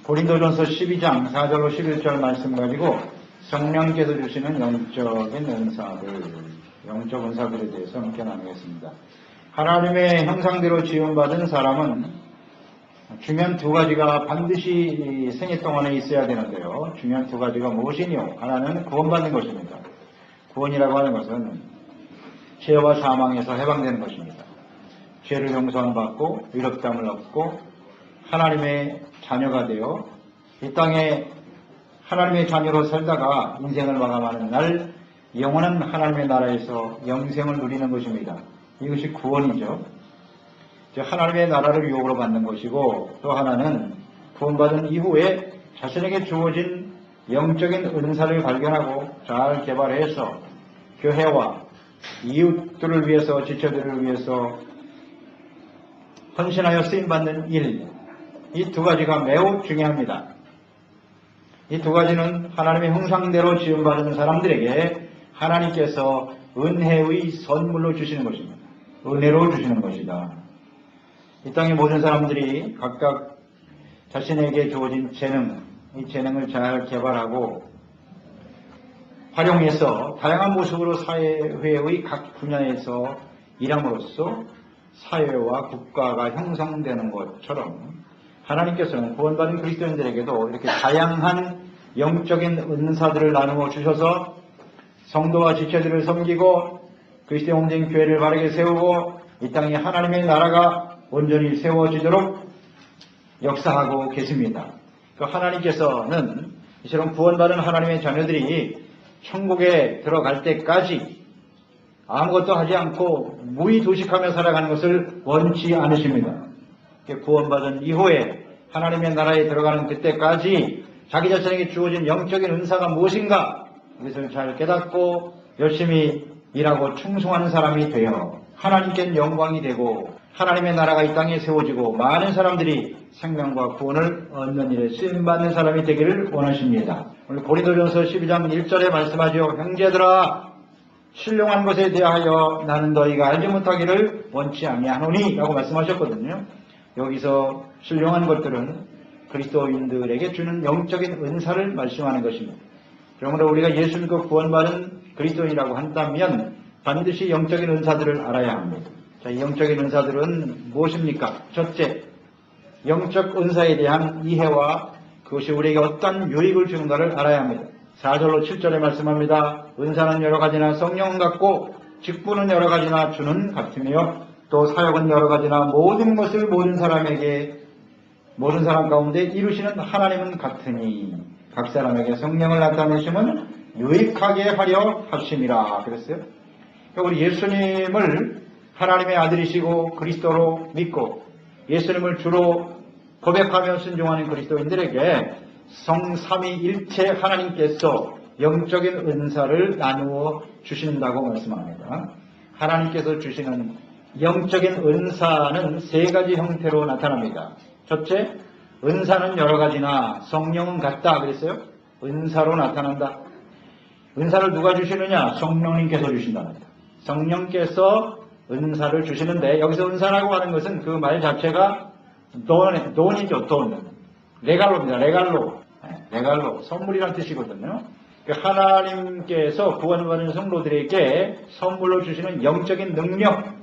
고린도전서 12장 4절로 11절 말씀 가지고 성령께서 주시는 영적인 은사들, 영적 은사들에 대해서 함께 나누겠습니다. 하나님의 형상대로 지음받은 사람은 중요한 두 가지가 반드시 생애 동안에 있어야 되는데요. 중요한 두 가지가 무엇이뇨? 하나는 구원받는 것입니다. 구원이라고 하는 것은 죄와 사망에서 해방되는 것입니다. 죄를 용서받고 의롭다함을 얻고 하나님의 자녀가 되어 이 땅에 하나님의 자녀로 살다가 인생을 마감하는 날 영원한 하나님의 나라에서 영생을 누리는 것입니다. 이것이 구원이죠. 하나님의 나라를 유혹으로 받는 것이고, 또 하나는 구원받은 이후에 자신에게 주어진 영적인 은사를 발견하고 잘 개발해서 교회와 이웃들을 위해서, 지체들을 위해서 헌신하여 쓰임받는 일, 이 두 가지가 매우 중요합니다. 이 두 가지는 하나님의 형상대로 지음받은 사람들에게 하나님께서 은혜의 선물로 주시는 것입니다. 은혜로 주시는 것이다. 이 땅의 모든 사람들이 각각 자신에게 주어진 재능, 이 재능을 잘 개발하고 활용해서 다양한 모습으로 사회의 각 분야에서 일함으로써 사회와 국가가 형성되는 것처럼 하나님께서는 구원받은 그리스도인들에게도 이렇게 다양한 영적인 은사들을 나누어 주셔서 성도와 지체들을 섬기고 그리스도의 몸된 교회를 바르게 세우고 이 땅에 하나님의 나라가 온전히 세워지도록 역사하고 계십니다. 하나님께서는 이처럼 구원받은 하나님의 자녀들이 천국에 들어갈 때까지 아무것도 하지 않고 무의도식하며 살아가는 것을 원치 않으십니다. 구원받은 이후에 하나님의 나라에 들어가는 그때까지 자기 자신에게 주어진 영적인 은사가 무엇인가 이것을 잘 깨닫고 열심히 일하고 충성하는 사람이 되어 하나님께 영광이 되고 하나님의 나라가 이 땅에 세워지고 많은 사람들이 생명과 구원을 얻는 일에 쓰임받는 사람이 되기를 원하십니다. 오늘 고린도전서 12장 1절에 말씀하죠. 형제들아 신령한 것에 대하여 나는 너희가 알지 못하기를 원치 아니하노니 라고 말씀하셨거든요. 여기서 신령한 것들은 그리스도인들에게 주는 영적인 은사를 말씀하는 것입니다. 그러므로 우리가 예수 믿고 구원받은 그리스도인이라고 한다면 반드시 영적인 은사들을 알아야 합니다. 자, 이 영적인 은사들은 무엇입니까? 첫째, 영적 은사에 대한 이해와 그것이 우리에게 어떤 유익을 주는가를 알아야 합니다. 4절로 7절에 말씀합니다. 은사는 여러 가지나 성령은 같고 직분은 여러 가지나 주는 같으며 또 사역은 여러 가지나 모든 것을 모든 사람 가운데 이루시는 하나님은 같으니 각 사람에게 성령을 나타내심은 유익하게 하려 하심이라 그랬어요. 우리 예수님을 하나님의 아들이시고 그리스도로 믿고 예수님을 주로 고백하며 순종하는 그리스도인들에게 성삼위일체 하나님께서 영적인 은사를 나누어 주신다고 말씀합니다. 하나님께서 주시는 영적인 은사는 세 가지 형태로 나타납니다. 첫째, 은사는 여러 가지나 성령은 같다 그랬어요. 은사로 나타난다. 은사를 누가 주시느냐? 성령님께서 주신답니다. 성령께서 은사를 주시는데 여기서 은사라고 하는 것은 그 말 자체가 돈이죠. 돈. 레갈로입니다. 레갈로. 선물이라는 뜻이거든요. 하나님께서 구원받은 성도들에게 선물로 주시는 영적인 능력,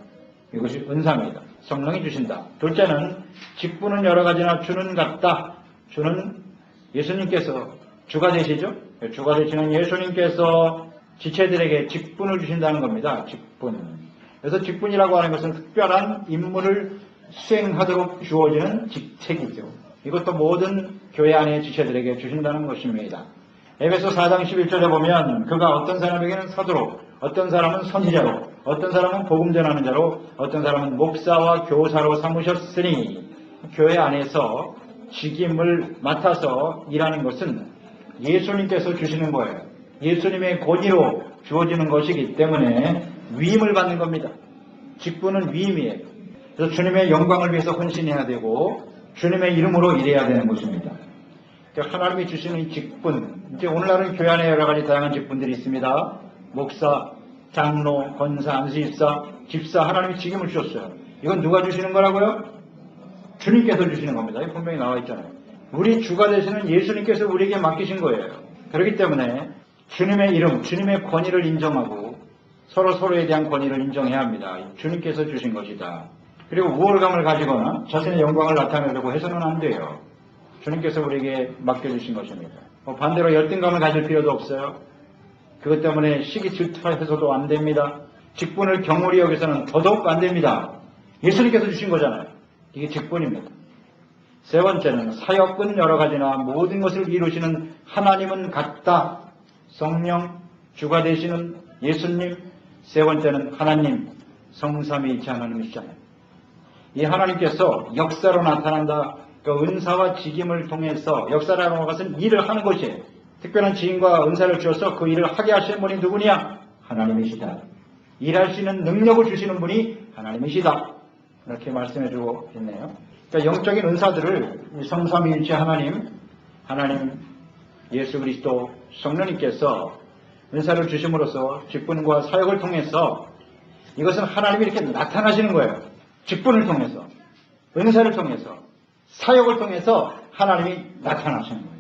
이것이 은사입니다. 성령이 주신다. 둘째는 직분은 여러 가지나 주는 같다. 주는 예수님께서 주가 되시죠. 주가 되시는 예수님께서 지체들에게 직분을 주신다는 겁니다. 직분. 그래서 직분이라고 하는 것은 특별한 임무를 수행하도록 주어지는 직책이죠. 이것도 모든 교회 안의 지체들에게 주신다는 것입니다. 에베소 4장 11절에 보면 그가 어떤 사람에게는 사도로, 어떤 사람은 선지자로, 어떤 사람은 복음 전하는 자로, 어떤 사람은 목사와 교사로 삼으셨으니 교회 안에서 직임을 맡아서 일하는 것은 예수님께서 주시는 거예요. 예수님의 권위로 주어지는 것이기 때문에 위임을 받는 겁니다. 직분은 위임이에요. 그래서 주님의 영광을 위해서 헌신해야 되고 주님의 이름으로 일해야 되는 것입니다. 하나님이 주시는 직분, 이제 오늘날은 교회 안에 여러 가지 다양한 직분들이 있습니다. 목사, 장로, 권사, 안수집사, 집사, 하나님이 직임을 주셨어요. 이건 누가 주시는 거라고요? 주님께서 주시는 겁니다. 분명히 나와 있잖아요. 우리 주가 되시는 예수님께서 우리에게 맡기신 거예요. 그렇기 때문에 주님의 이름, 주님의 권위를 인정하고 서로에 대한 권위를 인정해야 합니다. 주님께서 주신 것이다. 그리고 우월감을 가지거나 자신의 영광을 나타내려고 해서는 안 돼요. 주님께서 우리에게 맡겨주신 것입니다. 반대로 열등감을 가질 필요도 없어요. 그것 때문에 시기 질투해서도 안 됩니다. 직분을 경홀히 여기서는 더더욱 안 됩니다. 예수님께서 주신 거잖아요. 이게 직분입니다. 세 번째는 사역은 여러 가지나 모든 것을 이루시는 하나님은 같다. 성령, 주가 되시는 예수님. 세 번째는 하나님, 성삼위일체 하나님이시잖아요. 이 하나님께서 역사로 나타난다. 그 은사와 직임을 통해서 역사라는 것은 일을 하는 것이에요. 특별한 지인과 은사를 주어서 그 일을 하게 하시는 분이 누구냐? 하나님이시다. 일할 수 있는 능력을 주시는 분이 하나님이시다. 이렇게 말씀해주고 있네요. 그러니까 영적인 은사들을 성삼위일체 하나님 예수 그리스도 성령님께서 은사를 주심으로써 직분과 사역을 통해서 이것은 하나님이 이렇게 나타나시는 거예요. 직분을 통해서, 은사를 통해서, 사역을 통해서 하나님이 나타나시는 거예요.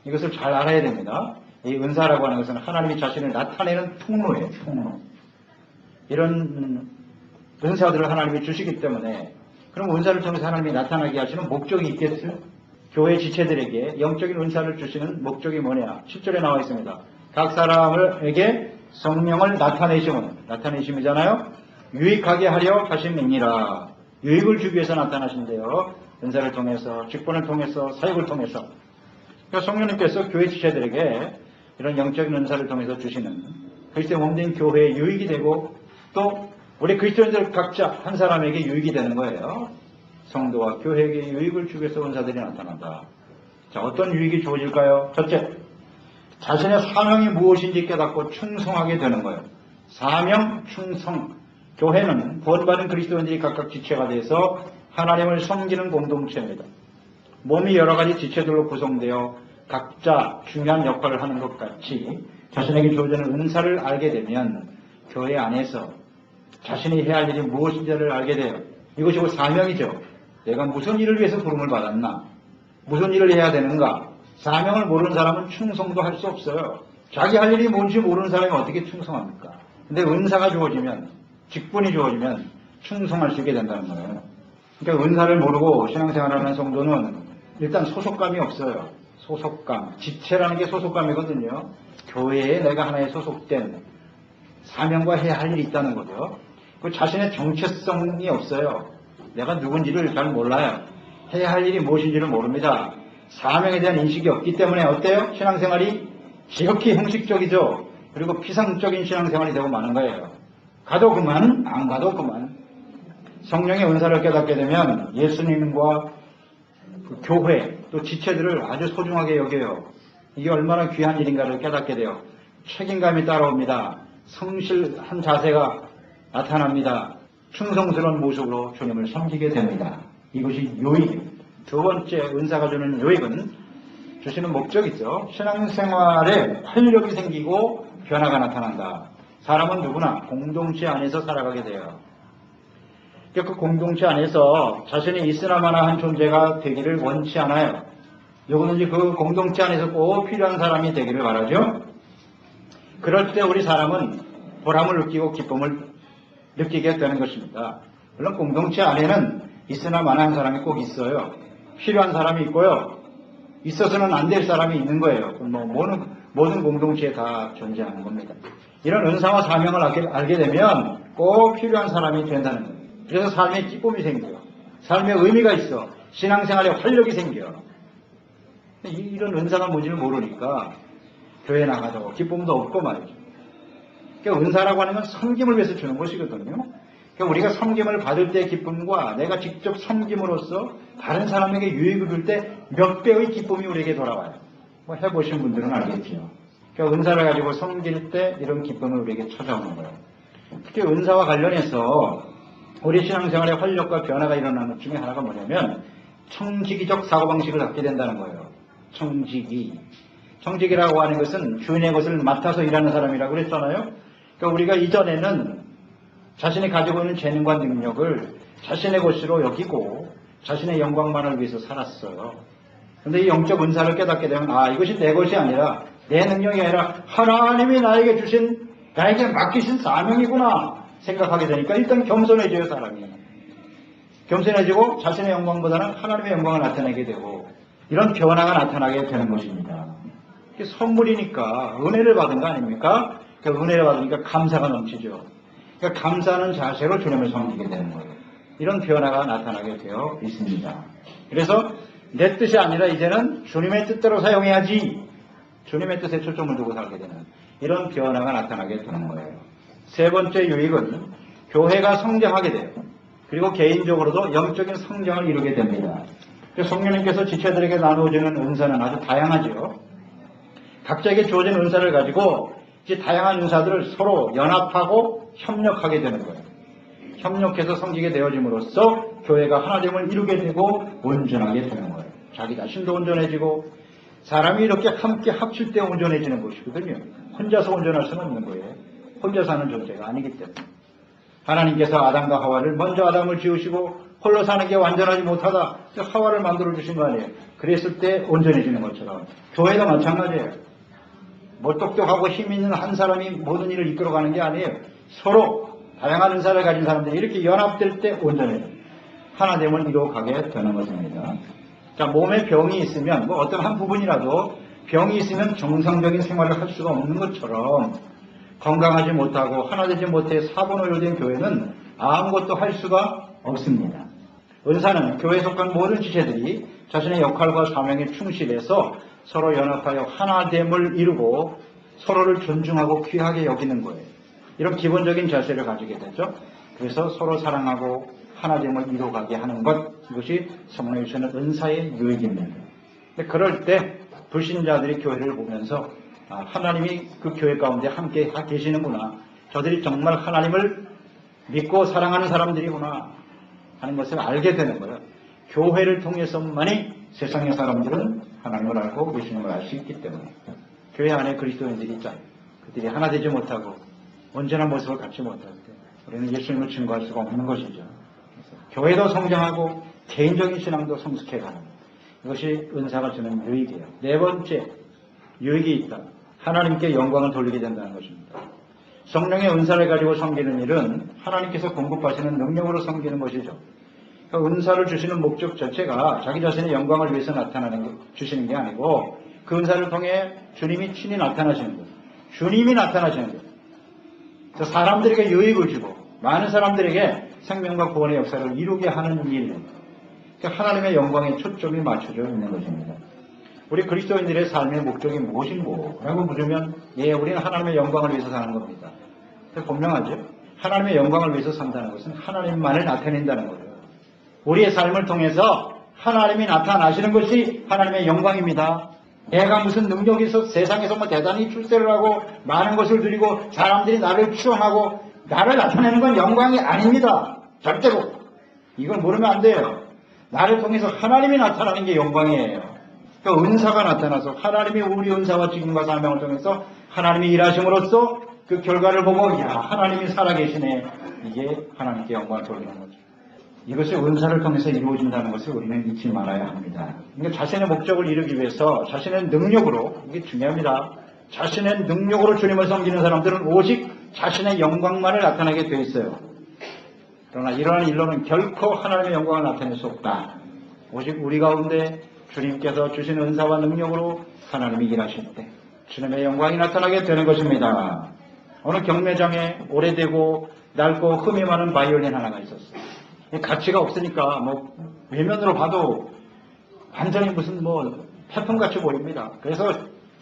이것을 잘 알아야 됩니다. 이 은사라고 하는 것은 하나님이 자신을 나타내는 통로예요. 통로. 이런 은사들을 하나님이 주시기 때문에 그럼 은사를 통해서 하나님이 나타나게 하시는 목적이 있겠어요? 교회 지체들에게 영적인 은사를 주시는 목적이 뭐냐? 7절에 나와 있습니다. 각 사람에게 성령을 나타내심이잖아요. 유익하게 하려 하심이니라. 유익을 주기 위해서 나타나신대요. 은사를 통해서, 직분을 통해서, 사역을 통해서. 그러니까 성령님께서 교회 지체들에게 이런 영적인 은사를 통해서 주시는 그리스도의 몸된 교회에 유익이 되고 또 우리 그리스도인들 각자 한 사람에게 유익이 되는 거예요. 성도와 교회에게 유익을 주기 위해서 은사들이 나타난다. 자, 어떤 유익이 주어질까요? 첫째, 자신의 사명이 무엇인지 깨닫고 충성하게 되는 거예요. 사명, 충성. 교회는 구원받은 그리스도인들이 각각 지체가 돼서 하나님을 섬기는 공동체입니다. 몸이 여러 가지 지체들로 구성되어 각자 중요한 역할을 하는 것 같이 자신에게 주어지는 은사를 알게 되면 교회 안에서 자신이 해야 할 일이 무엇인지를 알게 돼요. 이것이 곧 사명이죠. 내가 무슨 일을 위해서 부름을 받았나? 무슨 일을 해야 되는가? 사명을 모르는 사람은 충성도 할 수 없어요. 자기 할 일이 뭔지 모르는 사람이 어떻게 충성합니까? 근데 은사가 주어지면, 직분이 주어지면 충성할 수 있게 된다는 거예요. 그러니까 은사를 모르고 신앙생활하는 성도는 일단 소속감이 없어요. 소속감. 지체라는 게 소속감이거든요. 교회에 내가 하나의 소속된 사명과 해야 할 일이 있다는 거죠. 그 자신의 정체성이 없어요. 내가 누군지를 잘 몰라요. 해야 할 일이 무엇인지를 모릅니다. 사명에 대한 인식이 없기 때문에 어때요? 신앙생활이 지극히 형식적이죠. 그리고 피상적인 신앙생활이 되고 마는 거예요. 가도 그만, 안 가도 그만. 성령의 은사를 깨닫게 되면 예수님과 그 교회 또 지체들을 아주 소중하게 여겨요. 이게 얼마나 귀한 일인가를 깨닫게 돼요. 책임감이 따라옵니다. 성실한 자세가 나타납니다. 충성스러운 모습으로 주님을 섬기게 됩니다. 이것이 요익입니다. 두 번째 은사가 주는 요익은 주시는 목적이죠. 신앙생활에 활력이 생기고 변화가 나타난다. 사람은 누구나 공동체 안에서 살아가게 돼요. 그 공동체 안에서 자신이 있으나마나한 존재가 되기를 원치 않아요. 누구든지 그 공동체 안에서 꼭 필요한 사람이 되기를 바라죠. 그럴 때 우리 사람은 보람을 느끼고 기쁨을 느끼게 되는 것입니다. 물론 공동체 안에는 있으나마나한 사람이 꼭 있어요. 필요한 사람이 있고요. 있어서는 안 될 사람이 있는 거예요. 모든 공동체에 다 존재하는 겁니다. 이런 은사와 사명을 알게 되면 꼭 필요한 사람이 된다는 거예요. 그래서 삶에 기쁨이 생겨요. 삶에 의미가 있어. 신앙생활에 활력이 생겨요. 이런 은사가 뭔지를 모르니까 교회 나가도 기쁨도 없고 말이죠. 그러니까 은사라고 하는 건 섬김을 위해서 주는 것이거든요. 그러니까 우리가 섬김을 받을 때의 기쁨과 내가 직접 섬김으로써 다른 사람에게 유익을 줄 때 몇 배의 기쁨이 우리에게 돌아와요. 해보신 분들은 알겠죠. 그러니까 은사를 가지고 섬길 때 이런 기쁨이 우리에게 찾아오는 거예요. 특히 은사와 관련해서 우리 신앙생활에 활력과 변화가 일어나는 것 중에 하나가 뭐냐면 청지기적 사고방식을 갖게 된다는 거예요. 청지기라고 하는 것은 주인의 것을 맡아서 일하는 사람이라고 그랬잖아요. 그러니까 우리가 이전에는 자신이 가지고 있는 재능과 능력을 자신의 것으로 여기고 자신의 영광만을 위해서 살았어요. 근데 이 영적 은사를 깨닫게 되면 이것이 내 것이 아니라 내 능력이 아니라 하나님이 나에게 주신 나에게 맡기신 사명이구나 생각하게 되니까 일단 겸손해져요. 사람이 겸손해지고 자신의 영광보다는 하나님의 영광을 나타내게 되고 이런 변화가 나타나게 되는 것입니다. 이게 선물이니까 은혜를 받은 거 아닙니까? 그 은혜를 받으니까 감사가 넘치죠. 그러니까 감사하는 자세로 주님을 섬기게 되는 거예요. 이런 변화가 나타나게 되어 있습니다. 그래서 내 뜻이 아니라 이제는 주님의 뜻대로 사용해야지 주님의 뜻에 초점을 두고 살게 되는 이런 변화가 나타나게 되는 거예요. 세 번째 유익은 교회가 성장하게 돼요. 그리고 개인적으로도 영적인 성장을 이루게 됩니다. 성령님께서 지체들에게 나누어지는 은사는 아주 다양하죠. 각자에게 주어진 은사를 가지고 이 다양한 은사들을 서로 연합하고 협력하게 되는 거예요. 협력해서 섬기게 되어짐으로써 교회가 하나됨을 이루게 되고 온전하게 되는 거예요. 자기 자신도 온전해지고 사람이 이렇게 함께 합칠 때 온전해지는 것이거든요. 혼자서 온전할 수는 없는 거예요. 혼자 사는 존재가 아니기 때문에. 하나님께서 아담과 하와를 먼저 아담을 지으시고 홀로 사는 게 완전하지 못하다. 하와를 만들어 주신 거 아니에요. 그랬을 때 온전해지는 것처럼 교회도 마찬가지예요. 뭐 똑똑하고 힘 있는 한 사람이 모든 일을 이끌어가는 게 아니에요. 서로 다양한 은사를 가진 사람들이 이렇게 연합될 때 온전해요. 하나됨을 이루어가게 되는 것입니다. 자, 몸에 병이 있으면 뭐 어떤 한 부분이라도 병이 있으면 정상적인 생활을 할 수가 없는 것처럼 건강하지 못하고 하나되지 못해 사분오열된 교회는 아무것도 할 수가 없습니다. 은사는 교회에 속한 모든 지체들이 자신의 역할과 사명에 충실해서 서로 연합하여 하나됨을 이루고 서로를 존중하고 귀하게 여기는 거예요. 이런 기본적인 자세를 가지게 되죠. 그래서 서로 사랑하고 하나됨을 이루어가게 하는 것, 이것이 성령이 주시는 은사의 유익입니다. 근데 그럴 때 불신자들이 교회를 보면서 하나님이 그 교회 가운데 함께 계시는구나. 저들이 정말 하나님을 믿고 사랑하는 사람들이구나 하는 것을 알게 되는 거예요. 교회를 통해서만이 세상의 사람들은 하나님을 알고 계시는 걸 알 수 있기 때문에. 교회 안에 그리스도인들이 있잖아요. 그들이 하나 되지 못하고 온전한 모습을 갖지 못할 때 우리는 예수님을 증거할 수가 없는 것이죠. 그래서 교회도 성장하고 개인적인 신앙도 성숙해가는 이것이 은사가 주는 유익이에요. 네 번째 유익이 있다. 하나님께 영광을 돌리게 된다는 것입니다. 성령의 은사를 가지고 섬기는 일은 하나님께서 공급하시는 능력으로 섬기는 것이죠. 그러니까 은사를 주시는 목적 자체가 자기 자신의 영광을 위해서 주시는 게 아니고 그 은사를 통해 주님이 친히 나타나시는 거예요. 주님이 나타나시는 거예요. 그래서 사람들에게 유익을 주고 많은 사람들에게 생명과 구원의 역사를 이루게 하는 일. 그러니까 하나님의 영광에 초점이 맞춰져 있는 것입니다. 우리 그리스도인들의 삶의 목적이 무엇인고? 라고 물으면 우리는 하나님의 영광을 위해서 사는 겁니다. 분명하죠? 하나님의 영광을 위해서 산다는 것은 하나님만을 나타낸다는 거예요. 우리의 삶을 통해서 하나님이 나타나시는 것이 하나님의 영광입니다. 내가 무슨 능력이 있어 세상에서 뭐 대단히 출세를 하고 많은 것을 누리고 사람들이 나를 추앙하고 나를 나타내는 건 영광이 아닙니다. 절대로. 이걸 모르면 안 돼요. 나를 통해서 하나님이 나타나는 게 영광이에요. 그러니까 은사가 나타나서 하나님이 우리 은사와 직임과 사명을 통해서 하나님이 일하심으로써 그 결과를 보고 하나님이 살아계시네. 이게 하나님께 영광을 돌리는 거죠. 이것이 은사를 통해서 이루어진다는 것을 우리는 잊지 말아야 합니다. 그러니까 자신의 목적을 이루기 위해서 자신의 능력으로, 이게 중요합니다. 자신의 능력으로 주님을 섬기는 사람들은 오직 자신의 영광만을 나타내게 되어 있어요. 그러나 이러한 일로는 결코 하나님의 영광을 나타낼 수 없다. 오직 우리 가운데 주님께서 주신 은사와 능력으로 하나님이 일하실 때 주님의 영광이 나타나게 되는 것입니다. 어느 경매장에 오래되고 낡고 흠이 많은 바이올린 하나가 있었어요. 가치가 없으니까 뭐 외면으로 봐도 완전히 무슨 뭐 태풍같이 보입니다. 그래서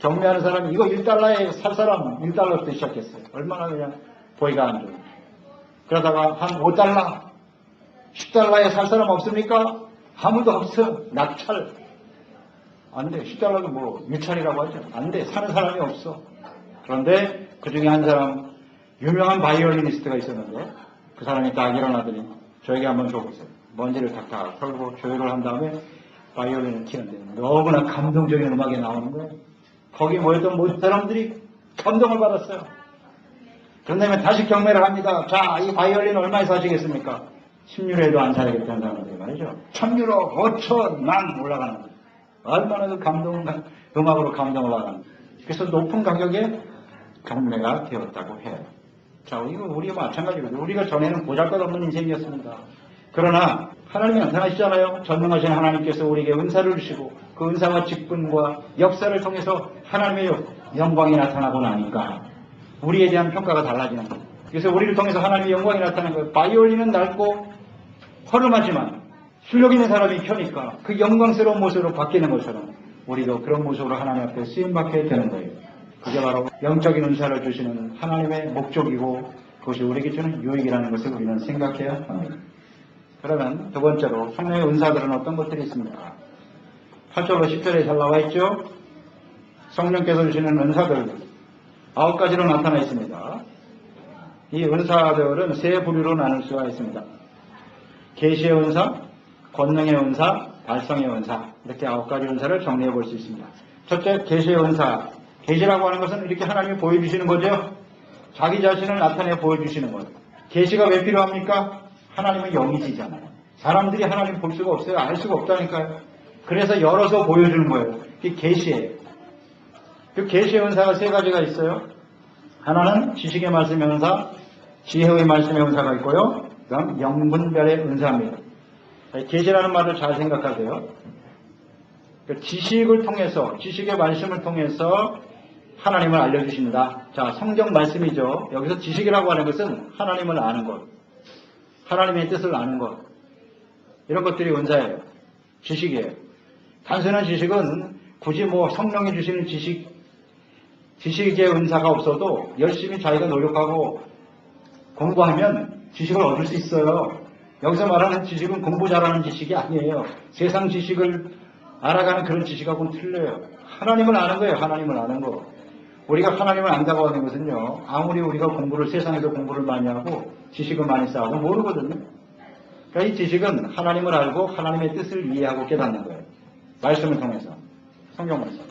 경매하는 사람이 이거 1달러에 살 사람 1달러부터 시작했어요. 얼마나 그냥 보기가 안 좋아요. 그러다가 한 5달러, 10달러에 살 사람 없습니까? 아무도 없어. 낙찰. 안 돼. 10달러도 뭐 유찰이라고 하죠. 안 돼. 사는 사람이 없어. 그런데 그 중에 한 사람 유명한 바이올리니스트가 있었는데 그 사람이 딱 일어나더니 저에게 한번 줘보세요. 먼지를 탁탁 털고 조율을 한 다음에 바이올린을 치는데 너무나 감동적인 음악이 나오는 거예요. 거기 모였던 모든 사람들이 감동을 받았어요. 그런 다음에 다시 경매를 합니다. 자, 이 바이올린 얼마에 사시겠습니까? 10유로에도 안 사야겠다는 사람들이 말이죠. 1000유로, 5천, 만 올라가는 거예요. 얼마나 그 음악으로 감동을 받았는지. 그래서 높은 가격에 경매가 되었다고 해요. 자, 이거 우리가 마찬가지로 우리가 전에는 보잘것없는 인생이었습니다. 그러나 하나님이 나타나시잖아요. 전능하신 하나님께서 우리에게 은사를 주시고 그 은사와 직분과 역사를 통해서 하나님의 영광이 나타나고 나니까 우리에 대한 평가가 달라지는 거예요. 그래서 우리를 통해서 하나님의 영광이 나타나는 거예요. 바이올린은 낡고 허름하지만 실력 있는 사람이 켜니까 그 영광스러운 모습으로 바뀌는 것처럼 우리도 그런 모습으로 하나님 앞에 쓰임받게 되는 거예요. 그게 바로 영적인 은사를 주시는 하나님의 목적이고 그것이 우리에게 주는 유익이라는 것을 우리는 생각해야 합니다. 그러면 두 번째로 성령의 은사들은 어떤 것들이 있습니까? 8절로 10절에 잘 나와 있죠? 성령께서 주시는 은사들 9가지로 나타나 있습니다. 이 은사들은 세 부류로 나눌 수가 있습니다. 계시의 은사, 권능의 은사, 발성의 은사 이렇게 9가지 은사를 정리해 볼 수 있습니다. 첫째, 계시의 은사. 계시라고 하는 것은 이렇게 하나님이 보여주시는 거죠. 자기 자신을 나타내 보여주시는 거예요. 계시가 왜 필요합니까? 하나님은 영이시잖아요. 사람들이 하나님 볼 수가 없어요. 알 수가 없다니까요. 그래서 열어서 보여주는 거예요. 그게 계시예요. 그 계시의 은사가 세 가지가 있어요. 하나는 지식의 말씀의 은사, 지혜의 말씀의 은사가 있고요. 그다음 영분별의 은사입니다. 계시라는 말을 잘 생각하세요. 지식을 통해서, 지식의 말씀을 통해서 하나님을 알려주십니다. 자, 성경 말씀이죠. 여기서 지식이라고 하는 것은 하나님을 아는 것, 하나님의 뜻을 아는 것, 이런 것들이 은사예요. 지식이에요. 단순한 지식은 굳이 성령이 주시는 지식의 은사가 없어도 열심히 자기가 노력하고 공부하면 지식을 얻을 수 있어요. 여기서 말하는 지식은 공부 잘하는 지식이 아니에요. 세상 지식을 알아가는 그런 지식하고는 틀려요. 하나님을 아는 거예요. 하나님을 아는 거. 우리가 하나님을 안다고 하는 것은요, 아무리 우리가 세상에서 공부를 많이 하고 지식을 많이 쌓아도 모르거든요. 그러니까 이 지식은 하나님을 알고 하나님의 뜻을 이해하고 깨닫는 거예요. 말씀을 통해서. 성경 말씀.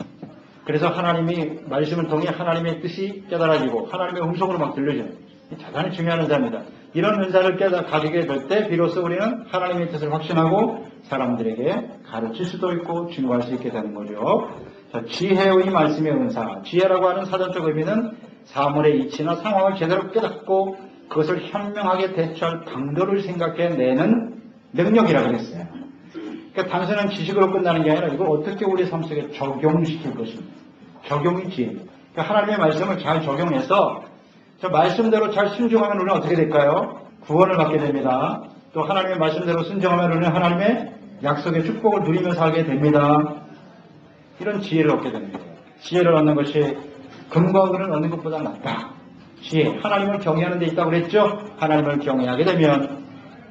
그래서 하나님이 말씀을 통해 하나님의 뜻이 깨달아지고 하나님의 음성으로 막 들려져요. 대단히 중요한 은사입니다. 이런 은사를 가지게 될 때 비로소 우리는 하나님의 뜻을 확신하고 사람들에게 가르칠 수도 있고 증거할 수 있게 되는 거죠. 자, 지혜의 말씀의 은사. 지혜라고 하는 사전적 의미는 사물의 이치나 상황을 제대로 깨닫고 그것을 현명하게 대처할 방도를 생각해내는 능력이라고 했어요. 그러니까 단순한 지식으로 끝나는 게 아니라 이걸 어떻게 우리 삶 속에 적용시킬 것입니다. 적용이 지혜. 그러니까 하나님의 말씀을 잘 적용해서 저 말씀대로 잘 순종하면 우리는 어떻게 될까요? 구원을 받게 됩니다. 또 하나님의 말씀대로 순종하면 우리는 하나님의 약속의 축복을 누리며 살게 됩니다. 이런 지혜를 얻게 됩니다. 지혜를 얻는 것이 금과 은을 얻는 것보다 낫다. 지혜, 하나님을 경외하는 데 있다고 그랬죠? 하나님을 경외하게 되면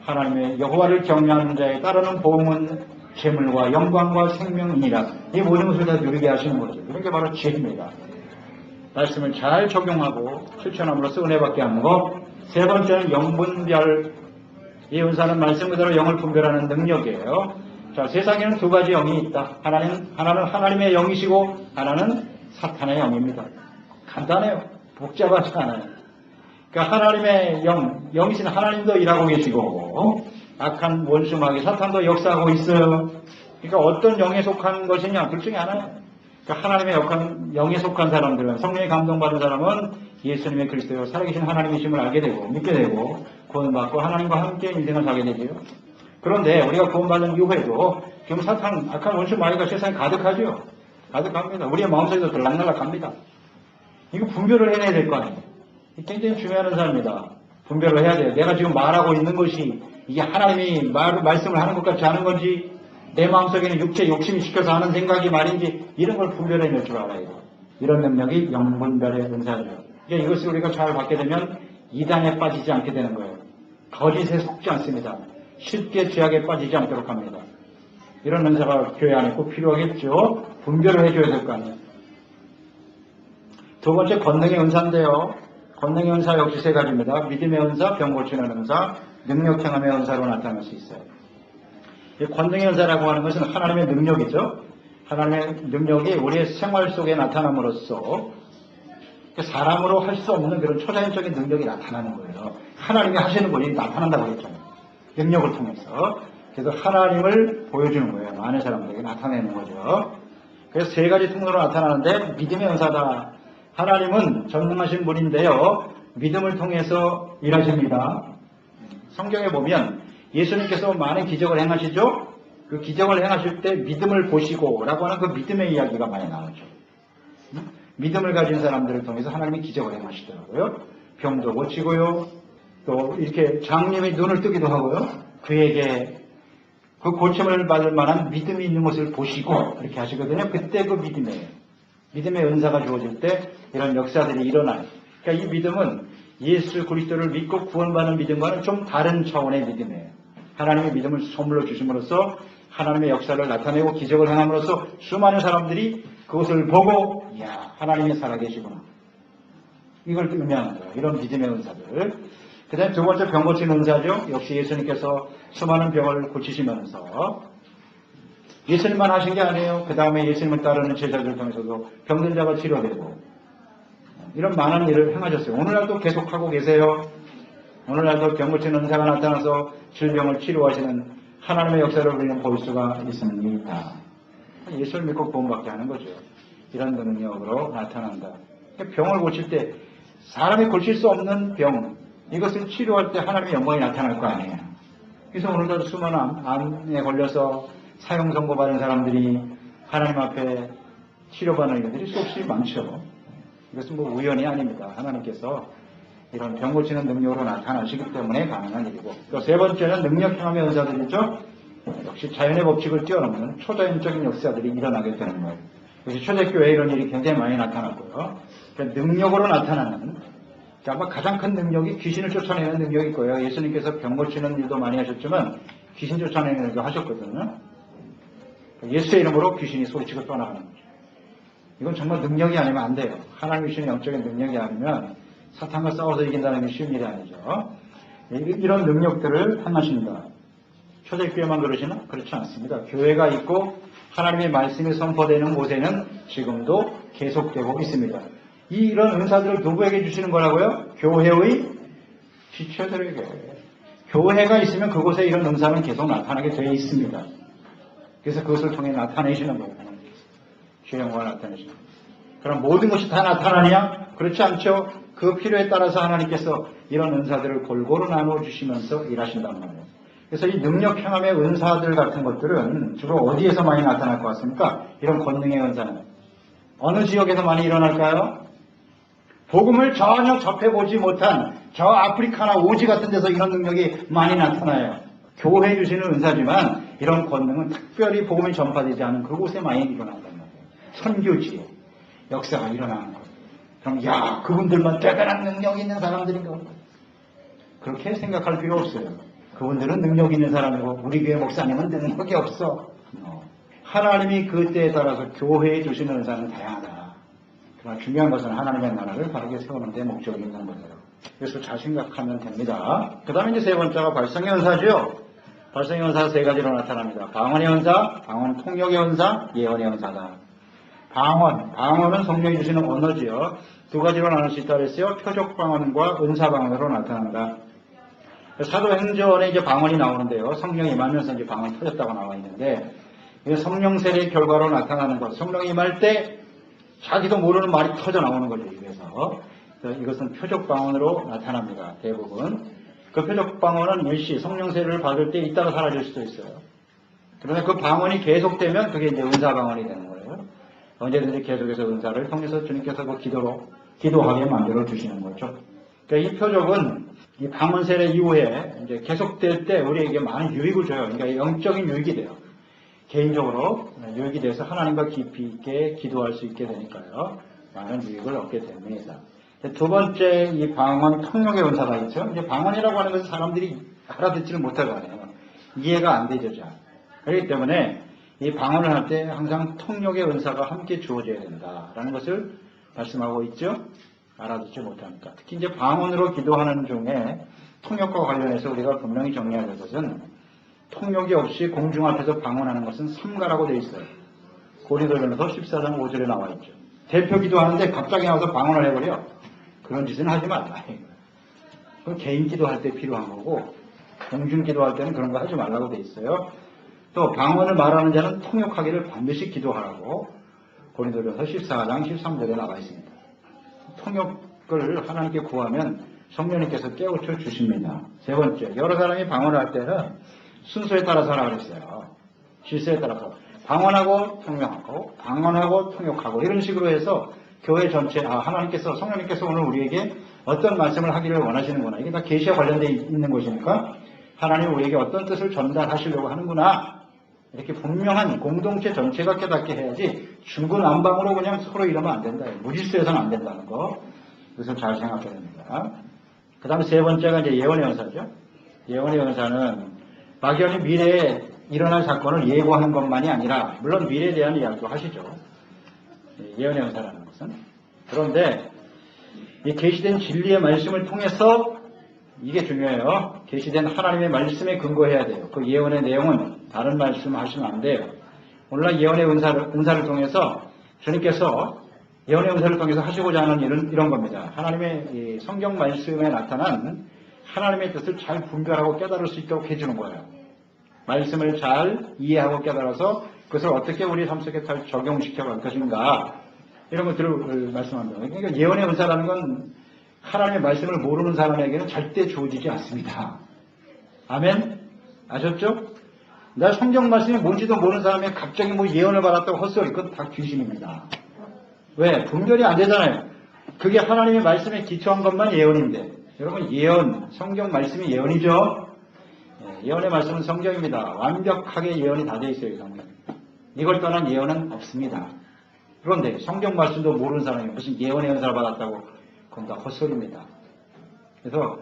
하나님의 여호와를 경외하는 자에 따르는 보응은 재물과 영광과 생명이니라. 이 모든 것을 다 누리게 하시는 거죠. 그런 게 바로 지혜입니다. 말씀을 잘 적용하고 실천함으로써 은혜 받게 하는 것. 세 번째는 영분별. 이 은사는 말씀 그대로 영을 분별하는 능력이에요. 자, 세상에는 두 가지 영이 있다. 하나는 하나님의 영이시고 하나는 사탄의 영입니다. 간단해요. 복잡하지 않아요. 그러니까 하나님의 영이신 하나님도 일하고 계시고 악한 원수 마귀 사탄도 역사하고 있어요. 그러니까 어떤 영에 속한 것이냐 둘 중에 하나예요. 그러니까 하나님의 영에 속한 사람들은 성령의 감동받은 사람은 예수님의 그리스도요 살아계신 하나님이심을 알게 되고 믿게 되고 구원을 받고 하나님과 함께 인생을 살게 되죠. 그런데 우리가 구원받은 이후에도 지금 사탄 악한 원수 마귀가 세상에 가득하죠. 가득합니다. 우리의 마음속에도 들락날락합니다. 이거 분별을 해내야 될 거 아니에요. 이게 굉장히 중요한 은사입니다. 분별을 해야 돼요. 내가 지금 말하고 있는 것이 이게 하나님이 말씀을 하는 것 같이 하는 건지 내 마음속에는 육체 욕심이 시켜서 하는 생각이 말인지 이런 걸 분별해낼 줄 알아야 돼요. 이런 능력이 영분별의 은사예요. 그러니까 이것을 우리가 잘 받게 되면 이단에 빠지지 않게 되는 거예요. 거짓에 속지 않습니다. 쉽게 죄악에 빠지지 않도록 합니다. 이런 은사가 교회 안에 꼭 필요하겠죠. 분별을 해줘야 될 거 아니에요. 두 번째 권능의 은사인데요. 권능의 은사 역시 세 가지입니다. 믿음의 은사, 병 고치는 은사, 능력 행함의 은사로 나타날 수 있어요. 이 권능의 은사라고 하는 것은 하나님의 능력이죠. 하나님의 능력이 우리의 생활 속에 나타남으로써 사람으로 할 수 없는 그런 초자연적인 능력이 나타나는 거예요. 하나님이 하시는 것이 나타난다고 했잖아요. 능력을 통해서. 그래서 하나님을 보여주는 거예요. 많은 사람들에게 나타내는 거죠. 그래서 세 가지 통로로 나타나는데 믿음의 은사다. 하나님은 전능하신 분인데요. 믿음을 통해서 일하십니다. 성경에 보면 예수님께서 많은 기적을 행하시죠. 그 기적을 행하실 때 믿음을 보시고 라고 하는 그 믿음의 이야기가 많이 나오죠. 믿음을 가진 사람들을 통해서 하나님이 기적을 행하시더라고요. 병도 고치고요. 또 이렇게 장님이 눈을 뜨기도 하고요. 그에게 그 고침을 받을 만한 믿음이 있는 것을 보시고 이렇게 하시거든요. 그때 그 믿음이에요. 믿음의 은사가 주어질 때 이런 역사들이 일어나요. 그러니까 이 믿음은 예수 그리스도를 믿고 구원받는 믿음과는 좀 다른 차원의 믿음이에요. 하나님의 믿음을 선물로 주심으로써 하나님의 역사를 나타내고 기적을 행함으로써 수많은 사람들이 그것을 보고 이야 하나님이 살아계시구나. 이걸 의미하는 거예요. 이런 믿음의 은사들. 그 다음에 두 번째 병 고치는 은사죠. 역시 예수님께서 수많은 병을 고치시면서 예수님만 하신 게 아니에요. 그 다음에 예수님을 따르는 제자들 통해서도 병든 자가 치료되고 이런 많은 일을 행하셨어요. 오늘날도 계속하고 계세요. 오늘날도 병 고치는 은사가 나타나서 질병을 치료하시는 하나님의 역사를 우리는 볼 수가 있습니다. 예수를 믿고 구원받게 하는 거죠. 이런 능력으로 나타난다. 병을 고칠 때 사람이 고칠 수 없는 병 이것을 치료할 때 하나님의 영광이 나타날 거 아니에요. 그래서 오늘도 수많은 암에 걸려서 사형 선고받은 사람들이 하나님 앞에 치료받는 일들이 수없이 많죠. 이것은 뭐 우연이 아닙니다. 하나님께서 이런 병 고치는 능력으로 나타나시기 때문에 가능한 일이고 또 세 번째는 능력 행함의 은사들이죠. 역시 자연의 법칙을 뛰어넘는 초자연적인 역사들이 일어나게 되는 거예요. 역시 초대교회에 이런 일이 굉장히 많이 나타났고요. 그러니까 능력으로 나타나는 아마 가장 큰 능력이 귀신을 쫓아내는 능력일 거예요. 예수님께서 병 고치는 일도 많이 하셨지만 귀신 쫓아내는 일도 하셨거든요. 예수의 이름으로 귀신이 소리치고 떠나가는 거죠. 이건 정말 능력이 아니면 안 돼요. 하나님이 주신 영적인 능력이 아니면 사탄과 싸워서 이긴다는 게 쉬운 일이 아니죠. 이런 능력들을 행하십니다. 초대교회만 그러시나? 그렇지 않습니다. 교회가 있고 하나님의 말씀이 선포되는 곳에는 지금도 계속되고 있습니다. 이런 은사들을 누구에게 주시는 거라고요? 교회의 지체들에게. 교회가 있으면 그곳에 이런 은사는 계속 나타나게 되어 있습니다. 그래서 그것을 통해 나타내시는 거예요. 주의 영광을 나타내시는 거예요. 그럼 모든 것이 다 나타나냐? 그렇지 않죠. 그 필요에 따라서 하나님께서 이런 은사들을 골고루 나누어 주시면서 일하신단 말이에요. 그래서 이 능력 행함의 은사들 같은 것들은 주로 어디에서 많이 나타날 것 같습니까? 이런 권능의 은사는 어느 지역에서 많이 일어날까요? 복음을 전혀 접해보지 못한 저 아프리카나 오지 같은 데서 이런 능력이 많이 나타나요. 교회에 주시는 은사지만 이런 권능은 특별히 복음이 전파되지 않은 그곳에 많이 일어난단 말이에요. 선교지에 역사가 일어나는 거예요. 그럼 야 그분들만 대단한 능력이 있는 사람들인가? 그렇게 생각할 필요 없어요. 그분들은 능력 있는 사람이고 우리 교회 목사님은 능력이 없어. 하나님이 그때에 따라서 교회에 주시는 은사는 다양하다. 그러나 중요한 것은 하나님의 나라를 바르게 세우는 데 목적이 있는 거예요. 그래서 잘 생각하면 됩니다. 그 다음에 이제 세 번째가 발성의 은사죠. 발성의 은사 세 가지로 나타납니다. 방언의 은사, 방언 통역의 은사, 예언의 은사다. 방언은 성령이 주시는 언어지요. 두 가지로 나눌 수 있다 그랬어요. 표적 방언과 은사 방언으로 나타난다. 사도행전에 이제 방언이 나오는데요. 성령이 임하면서 이제 방언이 터졌다고 나와 있는데, 이게 성령 세례의 결과로 나타나는 것. 성령이 임할 때 자기도 모르는 말이 터져 나오는 거죠, 입에서. 이것은 표적 방언으로 나타납니다. 대부분. 그 표적 방언은 일시 성령 세례를 받을 때 있다가 사라질 수도 있어요. 그러나 그 방언이 계속되면 그게 이제 은사 방언이 되는 거예요. 언제든지 계속해서 은사를 통해서 주님께서 그 기도하게 만들어 주시는 거죠. 그러니까 이 표적은 이 방언 세례 이후에 이제 계속될 때 우리에게 많은 유익을 줘요. 그러니까 영적인 유익이 돼요. 개인적으로 유익이 돼서 하나님과 깊이 있게 기도할 수 있게 되니까요. 많은 유익을 얻게 됩니다. 두 번째 이 방언 통역의 은사가 있죠. 이제 방언이라고 하는 것은 사람들이 알아듣지를 못하잖아요. 이해가 안 되죠. 잘. 그렇기 때문에 이 방언을 할 때 항상 통역의 은사가 함께 주어져야 된다라는 것을 말씀하고 있죠. 알아듣지 못하니까. 특히 이제 방언으로 기도하는 중에 통역과 관련해서 우리가 분명히 정리해야 될 것은 통역이 없이 공중 앞에서 방언하는 것은 삼가라고 되어 있어요. 고린도전서 14장 5절에 나와 있죠. 대표 기도하는데 갑자기 나와서 방언을 해버려. 그런 짓은 하지 말라. 그건 개인 기도할 때 필요한 거고 공중 기도할 때는 그런 거 하지 말라고 되어 있어요. 또 방언을 말하는 자는 통역하기를 반드시 기도하라고 고린도전서 14장 13절에 나와 있습니다. 통역을 하나님께 구하면 성령님께서 깨우쳐 주십니다. 세 번째, 여러 사람이 방언할 때는 순서에 따라서 하라 그랬어요. 질서에 따라서 방언하고 통역하고 방언하고 통역하고 이런 식으로 해서 교회 전체 하나님께서 성령님께서 오늘 우리에게 어떤 말씀을 하기를 원하시는구나. 이게 다 계시와 관련되어 있는 것이니까 하나님 우리에게 어떤 뜻을 전달하시려고 하는구나. 이렇게 분명한 공동체 전체가 깨닫게 해야지 중구난방으로 그냥 서로 이러면 안 된다. 무질서해서는 안 된다는 거. 그것을 잘 생각해야 됩니다. 그 다음에 세 번째가 이제 예언의 은사죠. 예언의 은사는 막연히 미래에 일어날 사건을 예고하는 것만이 아니라 물론 미래에 대한 이야기도 하시죠. 예언의 은사라는 것은. 그런데 이 계시된 진리의 말씀을 통해서 이게 중요해요. 계시된 하나님의 말씀에 근거해야 돼요. 그 예언의 내용은 다른 말씀 하시면 안 돼요. 오늘날 예언의 은사를 통해서 주님께서 예언의 은사를 통해서 하시고자 하는 일은 이런 겁니다. 하나님의 이 성경 말씀에 나타난 하나님의 뜻을 잘 분별하고 깨달을 수 있도록 해주는 거예요. 말씀을 잘 이해하고 깨달아서 그것을 어떻게 우리 삶 속에 잘 적용시켜 갈 것인가 이런 것들을 말씀합니다. 그러니까 예언의 은사라는 건 하나님의 말씀을 모르는 사람에게는 절대 주어지지 않습니다. 아멘? 아셨죠? 나 성경 말씀이 뭔지도 모르는 사람이 갑자기 뭐 예언을 받았다고 헛소리, 그건 다 귀신입니다. 왜? 분별이 안 되잖아요. 그게 하나님의 말씀에 기초한 것만 예언인데 여러분 예언, 성경 말씀이 예언이죠? 예언의 말씀은 성경입니다. 완벽하게 예언이 다 되어 있어요. 이 성경. 이걸 떠난 예언은 없습니다. 그런데 성경 말씀도 모르는 사람이 무슨 예언의 은사를 받았다고 그건 다 헛소리입니다. 그래서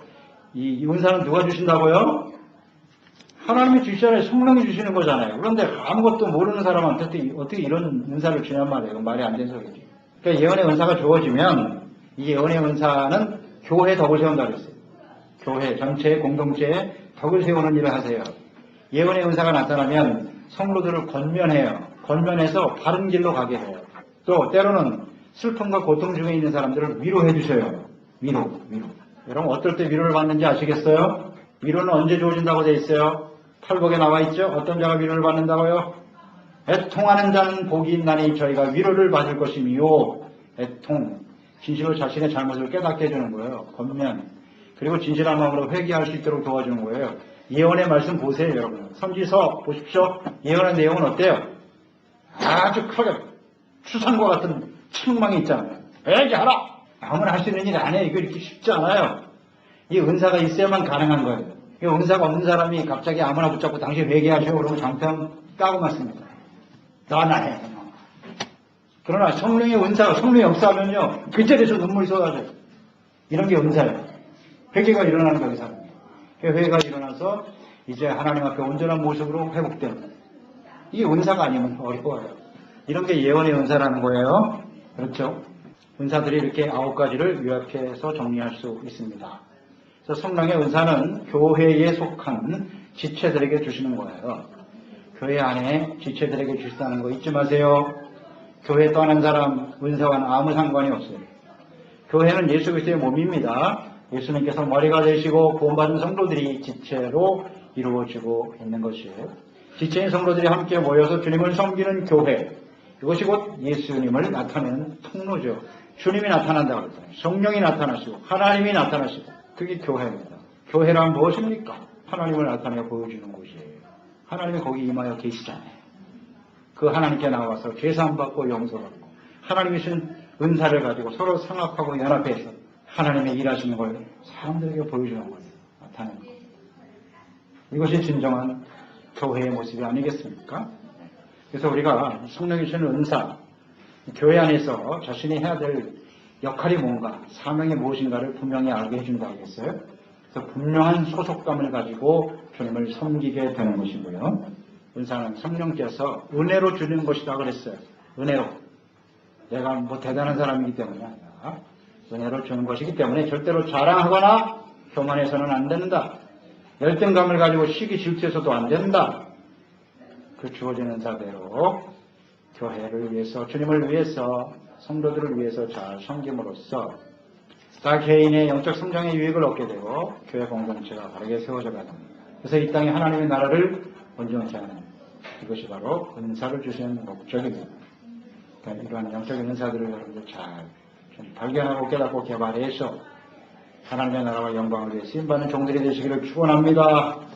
이 은사는 누가 주신다고요? 하나님이 주시잖아요. 성령이 주시는 거잖아요. 그런데 아무것도 모르는 사람한테 어떻게 이런 은사를 주냔 말이에요. 말이 안 되는 소리죠. 그러니까 예언의 은사가 주어지면 이 예언의 은사는 교회 덕을 세운다고 했어요. 교회 전체의 공동체에 덕을 세우는 일을 하세요. 예언의 은사가 나타나면 성도들을 권면해요. 권면해서 바른 길로 가게 해요. 또 때로는 슬픔과 고통 중에 있는 사람들을 위로해 주셔요. 위로. 여러분 어떨 때 위로를 받는지 아시겠어요? 위로는 언제 주어진다고 되어 있어요? 팔복에 나와 있죠? 어떤 자가 위로를 받는다고요? 애통하는 자는 복이 있나니 저희가 위로를 받을 것이미요. 애통. 진실로 자신의 잘못을 깨닫게 해주는 거예요. 권면. 그리고 진실한 마음으로 회개할 수 있도록 도와주는 거예요. 예언의 말씀 보세요, 여러분. 선지서 보십시오. 예언의 내용은 어때요? 아주 크게 추상과 같은 책망이 있잖아요. 회개하라! 아무나 할 수 있는 일이 아니에요. 이거 이렇게 쉽지 않아요. 이 은사가 있어야만 가능한 거예요. 이 은사가 없는 사람이 갑자기 아무나 붙잡고 당신 회개하시오 그러면 장편 까고 맞습니다. 너나 해. 그러나 성령의 은사가 성령의 역사하면요 그 자리에서 눈물이 쏟아져요. 이런 게 은사예요. 회개가 일어나는 거예요. 사람이. 회개가 일어나서 이제 하나님 앞에 온전한 모습으로 회복되는 이게 은사가 아니면 어려워요. 이런 게 예언의 은사라는 거예요. 그렇죠? 은사들이 이렇게 9가지를 요약해서 정리할 수 있습니다. 그래서 성령의 은사는 교회에 속한 지체들에게 주시는 거예요. 교회 안에 지체들에게 주시다는 거 잊지 마세요. 교회 떠난 사람 은사와는 아무 상관이 없어요. 교회는 예수 그리스도의 몸입니다. 예수님께서 머리가 되시고 구원받은 성도들이 지체로 이루어지고 있는 것이에요. 지체인 성도들이 함께 모여서 주님을 섬기는 교회. 이것이 곧 예수님을 나타내는 통로죠. 주님이 나타난다고 그랬잖아요. 성령이 나타나시고 하나님이 나타나시고 그게 교회입니다. 교회란 무엇입니까? 하나님을 나타내 보여주는 곳이에요. 하나님이 거기 임하여 계시잖아요. 그 하나님께 나와서 죄사함받고 용서받고 하나님이 주신 은사를 가지고 서로 상합하고 연합해서 하나님의 일하시는 걸 사람들에게 보여주는 거예요. 나타내는 거예요. 이것이 진정한 교회의 모습이 아니겠습니까? 그래서 우리가 성령이 주시는 은사, 교회 안에서 자신이 해야 될 역할이 뭔가, 사명이 무엇인가를 분명히 알게 해준다 하겠어요. 그래서 분명한 소속감을 가지고 주님을 섬기게 되는 것이고요. 은사는 성령께서 은혜로 주는 것이다 그랬어요. 은혜로. 내가 뭐 대단한 사람이기 때문에 아니라 은혜로 주는 것이기 때문에 절대로 자랑하거나 교만해서는 안 된다. 열등감을 가지고 시기 질투해서도 안 된다. 그 주어진 은사대로 교회를 위해서, 주님을 위해서, 성도들을 위해서 잘 섬김으로써 다 개인의 영적 성장의 유익을 얻게 되고 교회 공동체가 바르게 세워져 갑니다. 그래서 이 땅에 하나님의 나라를 온전케 하는 이것이 바로 은사를 주시는 목적입니다. 그러니까 이러한 영적인 은사들을 여러분들 잘 발견하고 깨닫고 개발해서 하나님의 나라와 영광을 위해 쓰임받는 종들이 되시기를 축원합니다.